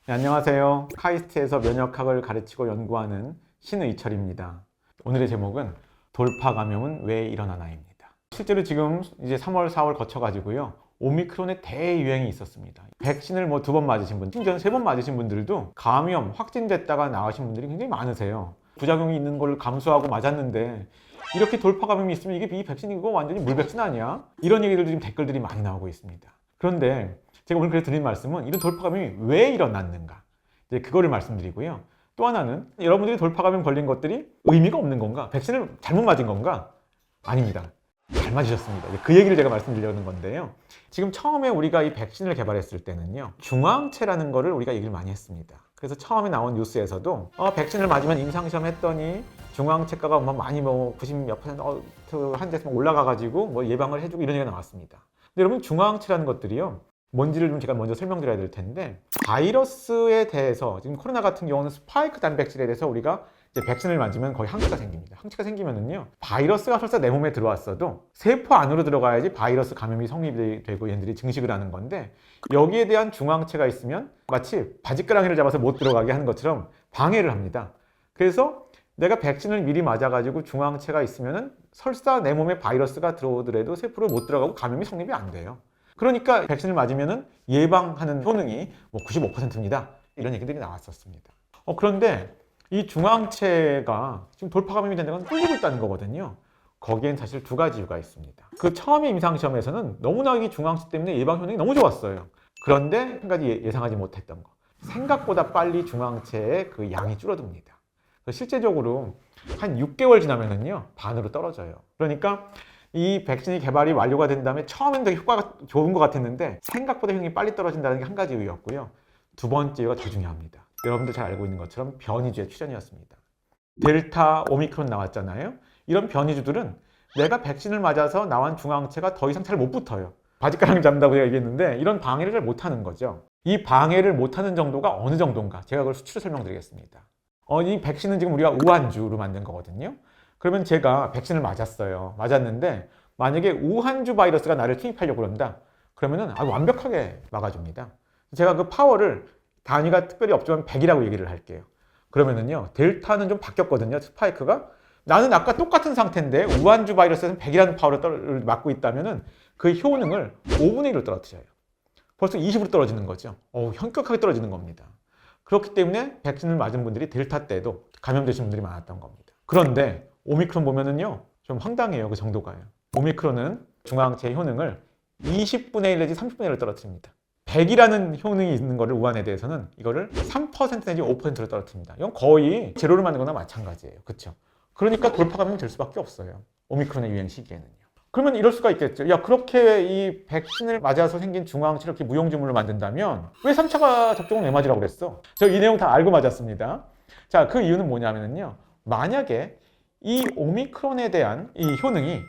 네, 안녕하세요. 카이스트에서 면역학을 가르치고 연구하는 신의철입니다. 오늘의 제목은 돌파 감염은 왜 일어나나입니다. 실제로 지금 이제 3월, 4월 거쳐가지고요. 오미크론의 대유행이 있었습니다. 백신을 2번 맞으신 분, 심지어 3번 맞으신 분들도 감염, 확진됐다가 나으신 분들이 굉장히 많으세요. 부작용이 있는 걸 감수하고 맞았는데 이렇게 돌파 감염이 있으면 이게 이 백신 이거 완전히 물백신 아니야? 이런 얘기들도 지금 댓글들이 많이 나오고 있습니다. 그런데 제가 오늘 그래서 드린 말씀은 이런 돌파 감염이 왜 일어났는가? 이제 그거를 말씀드리고요. 또 하나는 여러분들이 돌파 감염 걸린 것들이 의미가 없는 건가? 백신을 잘못 맞은 건가? 아닙니다. 잘 맞으셨습니다. 그 얘기를 제가 말씀드리려는 건데요. 지금 처음에 우리가 이 백신을 개발했을 때는요. 중화항체라는 거를 우리가 얘기를 많이 했습니다. 그래서 처음에 나온 뉴스에서도 백신을 맞으면 임상시험 했더니 중화항체가가 많이 90몇 퍼센트 한 데서 올라가가지고 예방을 해주고 이런 얘기가 나왔습니다. 근데 여러분 중화항체라는 것들이요. 뭔지를 좀 제가 먼저 설명드려야 될 텐데 바이러스에 대해서 지금 코로나 같은 경우는 스파이크 단백질에 대해서 우리가 이제 백신을 맞으면 거의 항체가 생깁니다. 항체가 생기면은요 바이러스가 설사 내 몸에 들어왔어도 세포 안으로 들어가야지 바이러스 감염이 성립이 되고 얘네들이 증식을 하는 건데 여기에 대한 중항체가 있으면 마치 바지가랑이를 잡아서 못 들어가게 하는 것처럼 방해를 합니다. 그래서 내가 백신을 미리 맞아가지고 중항체가 있으면은 설사 내 몸에 바이러스가 들어오더라도 세포로 못 들어가고 감염이 성립이 안 돼요. 그러니까 백신을 맞으면 예방하는 효능이 95%입니다. 이런 얘기들이 나왔었습니다. 그런데 이 중항체가 지금 돌파 감염이 된다는 건 뚫리고 있다는 거거든요. 거기엔 사실 두 가지 이유가 있습니다. 그 처음에 임상시험에서는 너무나 이 중항체 때문에 예방 효능이 너무 좋았어요. 그런데 한 가지 예상하지 못했던 거. 생각보다 빨리 중항체의 그 양이 줄어듭니다. 실제적으로 한 6개월 지나면은요, 반으로 떨어져요. 그러니까 이 백신이 개발이 완료가 된 다음에 처음엔 되게 효과가 좋은 것 같았는데 생각보다 효능이 빨리 떨어진다는 게 한 가지 이유였고요. 두 번째 이유가 더 중요합니다. 여러분들 잘 알고 있는 것처럼 변이주의 출현이었습니다. 델타, 오미크론 나왔잖아요. 이런 변이주들은 내가 백신을 맞아서 나온 중항체가 더 이상 잘 못 붙어요. 바지가랑이 잡는다고 제가 얘기했는데 이런 방해를 잘 못하는 거죠. 이 방해를 못하는 정도가 어느 정도인가? 제가 그걸 수치로 설명드리겠습니다. 이 백신은 지금 우리가 우한주로 만든 거거든요. 그러면 제가 백신을 맞았는데 만약에 우한주 바이러스가 나를 침입하려고 그런다. 그러면은 완벽하게 막아줍니다. 제가 그 파워를 단위가 특별히 없지만 100이라고 얘기를 할게요. 그러면은요, 델타는 좀 바뀌었거든요. 스파이크가. 나는 아까 똑같은 상태인데 우한주 바이러스에서는 100이라는 파워를 막고 있다면은 그 효능을 5분의 1로 떨어뜨려요. 벌써 20으로 떨어지는 거죠. 현격하게 떨어지는 겁니다. 그렇기 때문에 백신을 맞은 분들이 델타 때도 감염되신 분들이 많았던 겁니다. 그런데 오미크론 보면은요, 좀 황당해요. 그 정도가요. 오미크론은 중화항체의 효능을 20분의 1 내지 30분의 1로 떨어뜨립니다. 100이라는 효능이 있는 거를 우한에 대해서는 이거를 3% 내지 5%로 떨어뜨립니다. 이건 거의 제로를 만든 거나 마찬가지예요. 그렇죠? 그러니까 돌파 감염이 될 수밖에 없어요. 오미크론의 유행 시기에는요. 그러면 이럴 수가 있겠죠. 그렇게 이 백신을 맞아서 생긴 중화항체를 이렇게 무용지물로 만든다면 왜 3차 접종을 왜 맞으라고 그랬어? 저 이 내용 다 알고 맞았습니다. 자, 그 이유는 뭐냐면요. 만약에 이 오미크론에 대한 이 효능이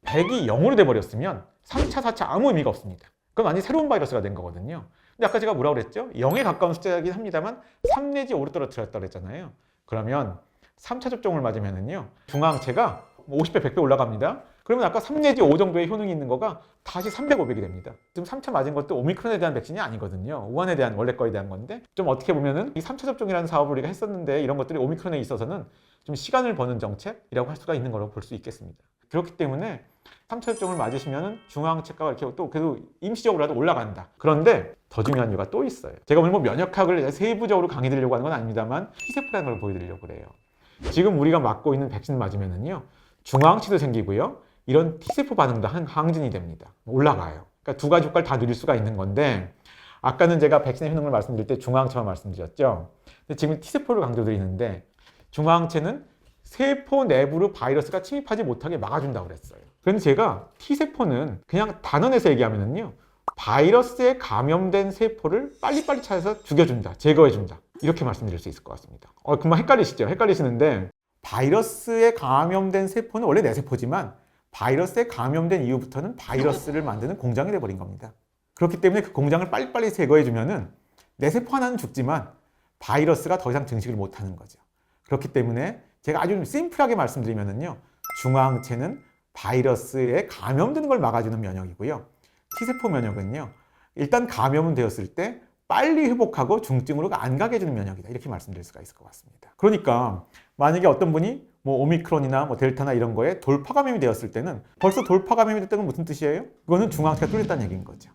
100이 0으로 돼버렸으면 3차, 4차 아무 의미가 없습니다. 그건 완전히 새로운 바이러스가 된 거거든요. 근데 아까 제가 뭐라고 그랬죠? 0에 가까운 숫자이긴 합니다만 3 내지 5로 떨어뜨렸다고 그랬잖아요. 그러면 3차 접종을 맞으면은요, 중화항체가 50배, 100배 올라갑니다. 그러면 아까 3 내지 5 정도의 효능이 있는 거가 다시 300, 500이 됩니다. 지금 3차 맞은 것도 오미크론에 대한 백신이 아니거든요. 우한에 대한 원래 거에 대한 건데 좀 어떻게 보면은 이 3차 접종이라는 사업을 우리가 했었는데 이런 것들이 오미크론에 있어서는 좀 시간을 버는 정책이라고 할 수가 있는 거라고 볼 수 있겠습니다. 그렇기 때문에 3차 접종을 맞으시면은 중화항체가가 이렇게 또 그래도 임시적으로라도 올라간다. 그런데 더 중요한 이유가 또 있어요. 제가 오늘 면역학을 세부적으로 강의 드리려고 하는 건 아닙니다만 T세포라는 걸 보여드리려고 그래요. 지금 우리가 맞고 있는 백신 맞으면은요, 중화항체도 생기고요, 이런 T세포 반응도 항진이 됩니다. 올라가요. 그러니까 두 가지 효과를 다 누릴 수가 있는 건데 아까는 제가 백신의 효능을 말씀드릴 때 중화항체만 말씀드렸죠. 근데 지금 T세포를 강조드리는데 중화항체는 세포 내부로 바이러스가 침입하지 못하게 막아준다고 그랬어요. 그런데 제가 T세포는 그냥 단언해서 얘기하면은요, 바이러스에 감염된 세포를 빨리빨리 찾아서 죽여준다, 제거해준다. 이렇게 말씀드릴 수 있을 것 같습니다. 금방 헷갈리시죠? 헷갈리시는데 바이러스에 감염된 세포는 원래 내 세포지만 바이러스에 감염된 이후부터는 바이러스를 만드는 공장이 돼버린 겁니다. 그렇기 때문에 그 공장을 빨리빨리 제거해주면은 내 세포 하나는 죽지만 바이러스가 더 이상 증식을 못하는 거죠. 그렇기 때문에 제가 아주 심플하게 말씀드리면은요, 중화항체는 바이러스에 감염되는 걸 막아주는 면역이고요. T세포 면역은요, 일단 감염은 되었을 때 빨리 회복하고 중증으로 안 가게 해주는 면역이다. 이렇게 말씀드릴 수가 있을 것 같습니다. 그러니까 만약에 어떤 분이 뭐 오미크론이나 뭐 델타나 이런 거에 돌파 감염이 되었을 때는 벌써 돌파 감염이 됐다는 건 무슨 뜻이에요? 그거는 중앙체가 뚫렸다는 얘기인 거죠.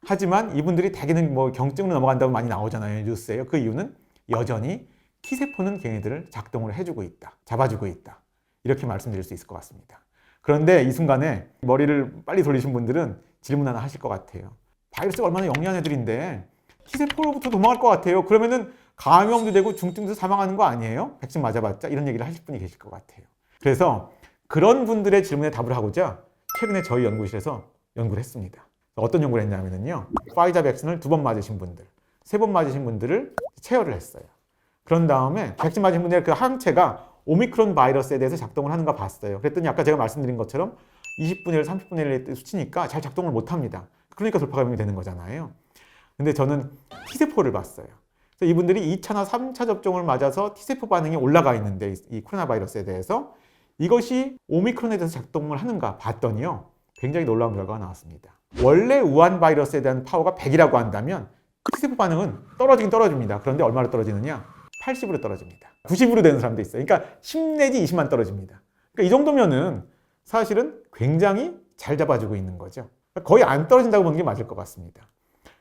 하지만 이분들이 대개는 뭐 경증으로 넘어간다고 많이 나오잖아요. 뉴스에요. 그 이유는 여전히 T세포는 걔네들을 작동을 해주고 있다. 잡아주고 있다. 이렇게 말씀드릴 수 있을 것 같습니다. 그런데 이 순간에 머리를 빨리 돌리신 분들은 질문 하나 하실 것 같아요. 바이러스가 얼마나 영리한 애들인데 T세포로부터 도망갈 것 같아요. 그러면은 감염도 되고 중증도 사망하는 거 아니에요? 백신 맞아봤자? 이런 얘기를 하실 분이 계실 것 같아요. 그래서 그런 분들의 질문에 답을 하고자 최근에 저희 연구실에서 연구를 했습니다. 어떤 연구를 했냐면요. 파이자 백신을 2번 맞으신 분들, 3번 맞으신 분들을 체열을 했어요. 그런 다음에 백신 맞으신 분들의 그 항체가 오미크론 바이러스에 대해서 작동을 하는가 봤어요. 그랬더니 아까 제가 말씀드린 것처럼 20분의 1, 30분의 1의 수치니까 잘 작동을 못합니다. 그러니까 돌파 감염이 되는 거잖아요. 근데 저는 T세포를 봤어요. 그래서 이분들이 2차나 3차 접종을 맞아서 T세포 반응이 올라가 있는데 이 코로나 바이러스에 대해서 이것이 오미크론에 대해서 작동을 하는가 봤더니요. 굉장히 놀라운 결과가 나왔습니다. 원래 우한 바이러스에 대한 파워가 100이라고 한다면 T세포 반응은 떨어지긴 떨어집니다. 그런데 얼마로 떨어지느냐? 80으로 떨어집니다. 90으로 되는 사람도 있어요. 그러니까 10 내지 20만 떨어집니다. 그러니까 이 정도면은 사실은 굉장히 잘 잡아주고 있는 거죠. 거의 안 떨어진다고 보는 게 맞을 것 같습니다.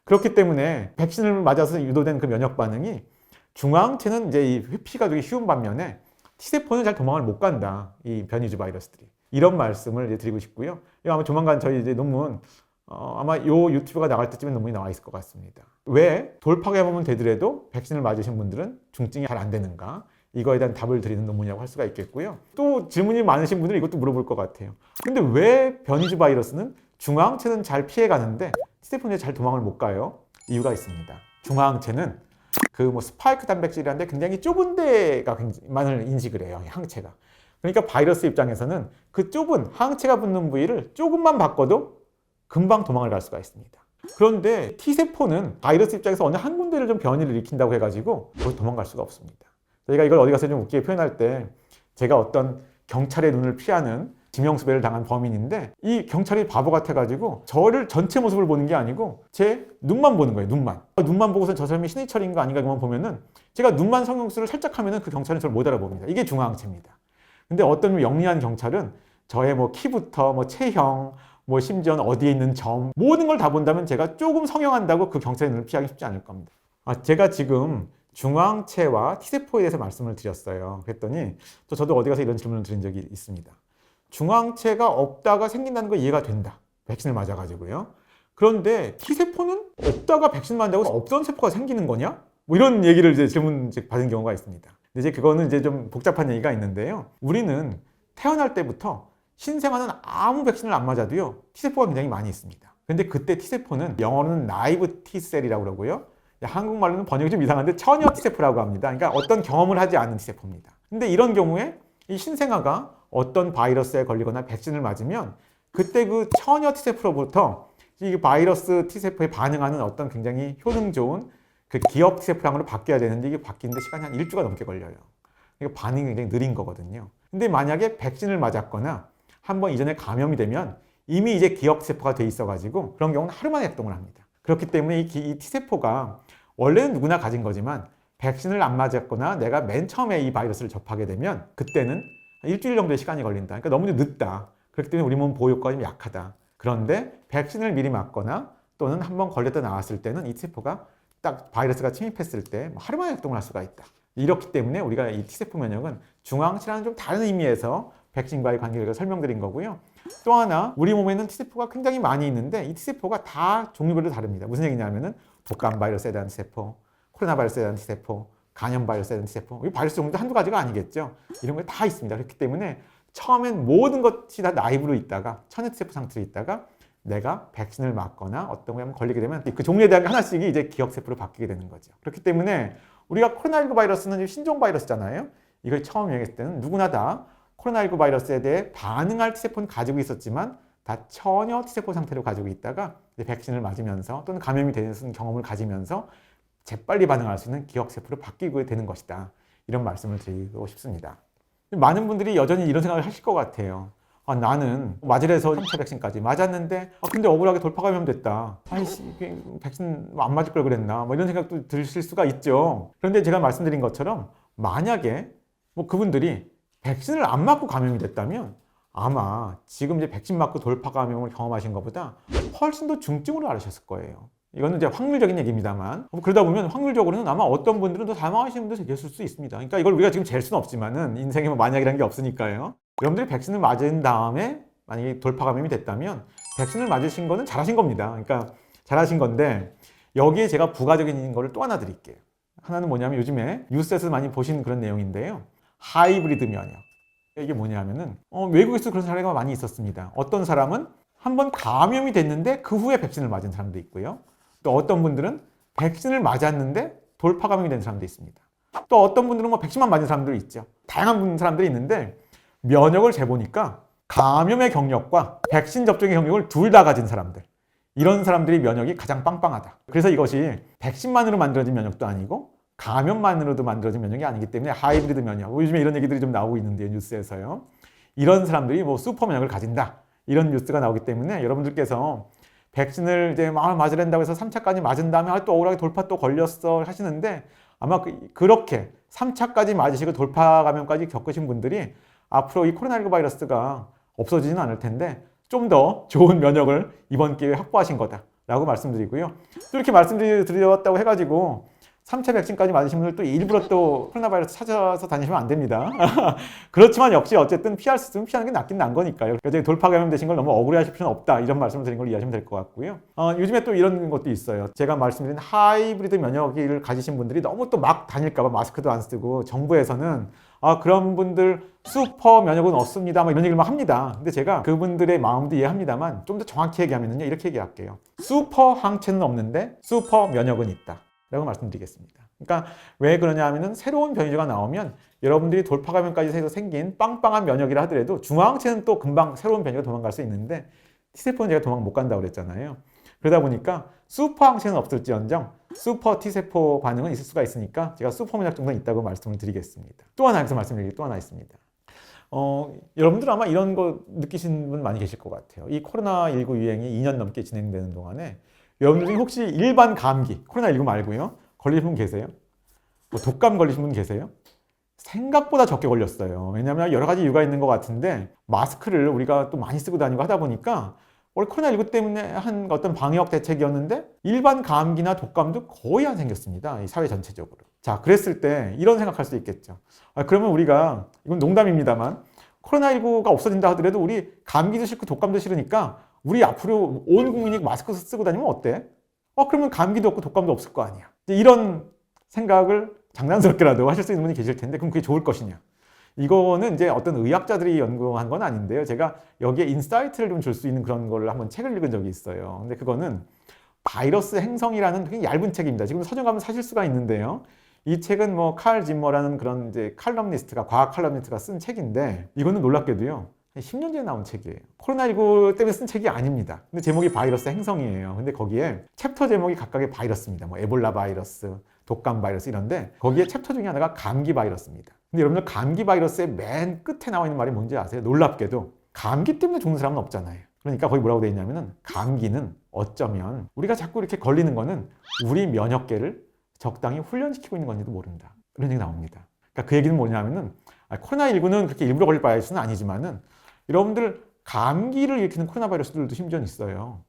그렇기 때문에 백신을 맞아서 유도된 그 면역 반응이 중앙체는 이제 이 회피가 되게 쉬운 반면에 T세포는 잘 도망을 못 간다. 이 변이주 바이러스들이. 이런 말씀을 이제 드리고 싶고요. 아마 조만간 저희 이제 논문 아마 요 유튜브가 나갈 때쯤에 논문이 나와 있을 것 같습니다. 왜 돌파 감염은 되더라도 백신을 맞으신 분들은 중증이 잘 안 되는가? 이거에 대한 답을 드리는 논문이라고 할 수가 있겠고요. 또 질문이 많으신 분들은 이것도 물어볼 것 같아요. 근데 왜 변이주 바이러스는 중앙체는 잘 피해가는데 T세포는 잘 도망을 못 가요? 이유가 있습니다. 중앙체는 그 뭐 스파이크 단백질이라는데 굉장히 좁은 데가만을 인식을 해요. 항체가. 그러니까 바이러스 입장에서는 그 좁은 항체가 붙는 부위를 조금만 바꿔도 금방 도망을 갈 수가 있습니다. 그런데 T세포는 바이러스 입장에서 어느 한 군데를 좀 변이를 일으킨다고 해가지고 거기 도망갈 수가 없습니다. 저희가 이걸 어디 가서 좀 웃기게 표현할 때 제가 어떤 경찰의 눈을 피하는 지명수배를 당한 범인인데 이 경찰이 바보 같아가지고 저를 전체 모습을 보는 게 아니고 제 눈만 보는 거예요. 눈만 보고서 저 사람이 신해철인 거 아닌가만 보면은 제가 눈만 성형수를 살짝 하면은 그 경찰은 저를 못 알아봅니다. 이게 중앙체입니다. 근데 어떤 영리한 경찰은 저의 뭐 키부터 뭐 체형 뭐 심지어는 어디에 있는 점 모든 걸 다 본다면 제가 조금 성형한다고 그 경찰의 눈을 피하기 쉽지 않을 겁니다. 제가 지금 중앙체와 T세포에 대해서 말씀을 드렸어요. 그랬더니 저도 어디 가서 이런 질문을 드린 적이 있습니다. 중앙체가 없다가 생긴다는 거 이해가 된다. 백신을 맞아가지고요. 그런데 T세포는 없다가 백신 맞는다고 없던 세포가 생기는 거냐? 뭐 이런 얘기를 이제 질문 받은 경우가 있습니다. 근데 이제 그거는 이제 좀 복잡한 얘기가 있는데요. 우리는 태어날 때부터 신생아는 아무 백신을 안 맞아도요. T세포가 굉장히 많이 있습니다. 근데 그때 T세포는 영어로는 나이브 T셀이라고 그러고요. 한국말로는 번역이 좀 이상한데 처녀 T세포라고 합니다. 그러니까 어떤 경험을 하지 않은 T세포입니다. 근데 이런 경우에 이 신생아가 어떤 바이러스에 걸리거나 백신을 맞으면 그때 그 처녀 T세포로부터 이 바이러스 T세포에 반응하는 어떤 굉장히 효능 좋은 그 기업 T세포랑으로 바뀌어야 되는데 이게 바뀌는데 시간이 한 1주가 넘게 걸려요. 그러니까 반응이 굉장히 느린 거거든요. 근데 만약에 백신을 맞았거나 한번 이전에 감염이 되면 이미 이제 기억세포가 돼 있어가지고 그런 경우는 하루 만에 작동을 합니다. 그렇기 때문에 이 T세포가 원래는 누구나 가진 거지만 백신을 안 맞았거나 내가 맨 처음에 이 바이러스를 접하게 되면 그때는 일주일 정도의 시간이 걸린다. 그러니까 너무 늦다. 그렇기 때문에 우리 몸 보호 효과가 좀 약하다. 그런데 백신을 미리 맞거나 또는 한번 걸렸다 나왔을 때는 이 T세포가 딱 바이러스가 침입했을 때 하루 만에 작동을 할 수가 있다. 이렇기 때문에 우리가 이 T세포 면역은 중앙체라는 좀 다른 의미에서 백신과의 관계를 설명드린 거고요. 또 하나 우리 몸에는 T세포가 굉장히 많이 있는데 이 T세포가 다 종류별로 다릅니다. 무슨 얘기냐면은 독감 바이러스에 대한 T세포, 코로나 바이러스에 대한 T세포, 간염 바이러스에 대한 T세포. 이 바이러스 종류도 한두 가지가 아니겠죠. 이런 게 다 있습니다. 그렇기 때문에 처음엔 모든 것이 다 나이브로 있다가 천연 T세포 상태로 있다가 내가 백신을 맞거나 어떤 거에 한번 걸리게 되면 그 종류에 대한 하나씩이 이제 기억세포로 바뀌게 되는 거죠. 그렇기 때문에 우리가 코로나19 바이러스는 신종 바이러스잖아요. 이걸 처음 유행했을 때는 누구나 다 코로나19 바이러스에 대해 반응할 T세포는 가지고 있었지만 다 천여 T세포 상태로 가지고 있다가 이제 백신을 맞으면서 또는 감염이 되는 경험을 가지면서 재빨리 반응할 수 있는 기억세포로 바뀌게 되는 것이다. 이런 말씀을 드리고 싶습니다. 많은 분들이 여전히 이런 생각을 하실 것 같아요. 나는 맞으래서 3차 백신까지 맞았는데 근데 억울하게 돌파 감염 됐다. 아이씨, 백신 안 맞을 걸 그랬나? 뭐 이런 생각도 드실 수가 있죠. 그런데 제가 말씀드린 것처럼 만약에 뭐 그분들이 백신을 안 맞고 감염이 됐다면 아마 지금 이제 백신 맞고 돌파 감염을 경험하신 것보다 훨씬 더 중증으로 앓으셨을 거예요. 이거는 이제 확률적인 얘기입니다만, 그러다 보면 확률적으로는 아마 어떤 분들은 더 사망하시는 분도 계실 수 있습니다. 그러니까 이걸 우리가 지금 잴 수는 없지만은 인생에 뭐 만약이라는 게 없으니까요. 여러분들이 백신을 맞은 다음에 만약에 돌파 감염이 됐다면 백신을 맞으신 거는 잘하신 겁니다. 그러니까 잘하신 건데 여기에 제가 부가적인 거를 또 하나 드릴게요. 하나는 뭐냐면 요즘에 뉴스에서 많이 보신 그런 내용인데요. 하이브리드 면역. 이게 뭐냐면은 외국에서 그런 사례가 많이 있었습니다. 어떤 사람은 한번 감염이 됐는데 그 후에 백신을 맞은 사람도 있고요. 또 어떤 분들은 백신을 맞았는데 돌파 감염이 된 사람도 있습니다. 또 어떤 분들은 뭐 백신만 맞은 사람들이 있죠. 다양한 사람들이 있는데 면역을 재보니까 감염의 경력과 백신 접종의 경력을 둘 다 가진 사람들, 이런 사람들이 면역이 가장 빵빵하다. 그래서 이것이 백신만으로 만들어진 면역도 아니고 감염만으로도 만들어진 면역이 아니기 때문에 하이브리드 면역, 요즘에 이런 얘기들이 좀 나오고 있는데요, 뉴스에서요. 이런 사람들이 뭐 슈퍼 면역을 가진다, 이런 뉴스가 나오기 때문에 여러분들께서 백신을 이제 맞으란다고 해서 3차까지 맞은 다음에 또 억울하게 돌파 또 걸렸어 하시는데, 아마 그렇게 3차까지 맞으시고 돌파 감염까지 겪으신 분들이 앞으로 이 코로나19 바이러스가 없어지지는 않을 텐데 좀 더 좋은 면역을 이번 기회에 확보하신 거다라고 말씀드리고요. 또 이렇게 말씀드렸다고 해가지고 3차 백신까지 맞으신 분들 또 일부러 또 코로나 바이러스 찾아서 다니시면 안 됩니다. 그렇지만 역시 어쨌든 피할 수 있으면 피하는 게 낫긴 난 거니까요. 그래서 돌파 감염되신 걸 너무 억울해 하실 필요는 없다, 이런 말씀을 드린 걸 이해하시면 될 것 같고요. 요즘에 또 이런 것도 있어요. 제가 말씀드린 하이브리드 면역을 가지신 분들이 너무 또 막 다닐까 봐 마스크도 안 쓰고, 정부에서는 그런 분들 슈퍼 면역은 없습니다, 뭐 이런 얘기를 막 합니다. 근데 제가 그분들의 마음도 이해합니다만 좀 더 정확히 얘기하면요, 이렇게 얘기할게요. 슈퍼 항체는 없는데 슈퍼 면역은 있다 라고 말씀드리겠습니다. 그러니까 왜 그러냐 하면은 새로운 변이가 나오면 여러분들이 돌파 감염까지 해서 생긴 빵빵한 면역이라 하더라도 중화항체는 또 금방 새로운 변이가 도망갈 수 있는데 T세포는 제가 도망 못 간다고 그랬잖아요. 그러다 보니까 슈퍼 항체는 없을지언정 슈퍼 T세포 반응은 있을 수가 있으니까 제가 슈퍼 면역 정도는 있다고 말씀을 드리겠습니다. 또 하나 여기서 말씀드릴 게 또 하나 있습니다. 여러분들 아마 이런 거 느끼시는 분 많이 계실 것 같아요. 이 코로나19 유행이 2년 넘게 진행되는 동안에 여러분들 중에 혹시 일반 감기, 코로나19 말고요, 걸리신 분 계세요? 뭐 독감 걸리신 분 계세요? 생각보다 적게 걸렸어요. 왜냐하면 여러 가지 이유가 있는 것 같은데 마스크를 우리가 또 많이 쓰고 다니고 하다 보니까 원래 코로나19 때문에 한 어떤 방역 대책이었는데 일반 감기나 독감도 거의 안 생겼습니다. 이 사회 전체적으로. 자, 그랬을 때 이런 생각할 수 있겠죠. 그러면 우리가, 이건 농담입니다만, 코로나19가 없어진다 하더라도 우리 감기도 싫고 독감도 싫으니까 우리 앞으로 온 국민이 마스크 쓰고 다니면 어때? 그러면 감기도 없고 독감도 없을 거 아니야. 이런 생각을 장난스럽게라도 하실 수 있는 분이 계실 텐데, 그럼 그게 좋을 것이냐? 이거는 이제 어떤 의학자들이 연구한 건 아닌데요. 제가 여기에 인사이트를 좀 줄 수 있는 그런 거를 한번 책을 읽은 적이 있어요. 근데 그거는 바이러스 행성이라는 되게 얇은 책입니다. 지금 서점 가면 사실 수가 있는데요. 이 책은 뭐 칼 짐머라는 그런 이제 칼럼니스트가, 과학 칼럼니스트가 쓴 책인데, 이거는 놀랍게도요, 10년 전에 나온 책이에요. 코로나19 때문에 쓴 책이 아닙니다. 근데 제목이 바이러스 행성이에요. 근데 거기에 챕터 제목이 각각의 바이러스입니다. 뭐 에볼라 바이러스, 독감 바이러스 이런데, 거기에 챕터 중에 하나가 감기 바이러스입니다. 근데 여러분들 감기 바이러스의 맨 끝에 나와 있는 말이 뭔지 아세요? 놀랍게도 감기 때문에 죽는 사람은 없잖아요. 그러니까 거기 뭐라고 되어 있냐면은, 감기는 어쩌면 우리가 자꾸 이렇게 걸리는 거는 우리 면역계를 적당히 훈련시키고 있는 건지도 모른다, 그런 얘기 나옵니다. 그러니까 그 얘기는 뭐냐면은, 코로나19는 그렇게 일부러 걸릴 바이러스는 아니지만은 여러분들 감기를 일으키는 코로나 바이러스들도 심지어 있어요.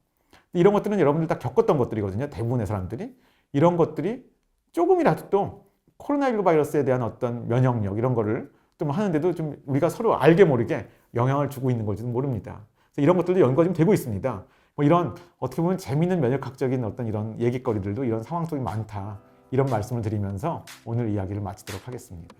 이런 것들은 여러분들 다 겪었던 것들이거든요. 대부분의 사람들이. 이런 것들이 조금이라도 또 코로나19 바이러스에 대한 어떤 면역력 이런 거를 좀 하는데도 좀 우리가 서로 알게 모르게 영향을 주고 있는 걸지도 모릅니다. 그래서 이런 것들도 연구가 좀 되고 있습니다. 뭐 이런 어떻게 보면 재미있는 면역학적인 어떤 이런 얘기거리들도 이런 상황 속에 많다, 이런 말씀을 드리면서 오늘 이야기를 마치도록 하겠습니다.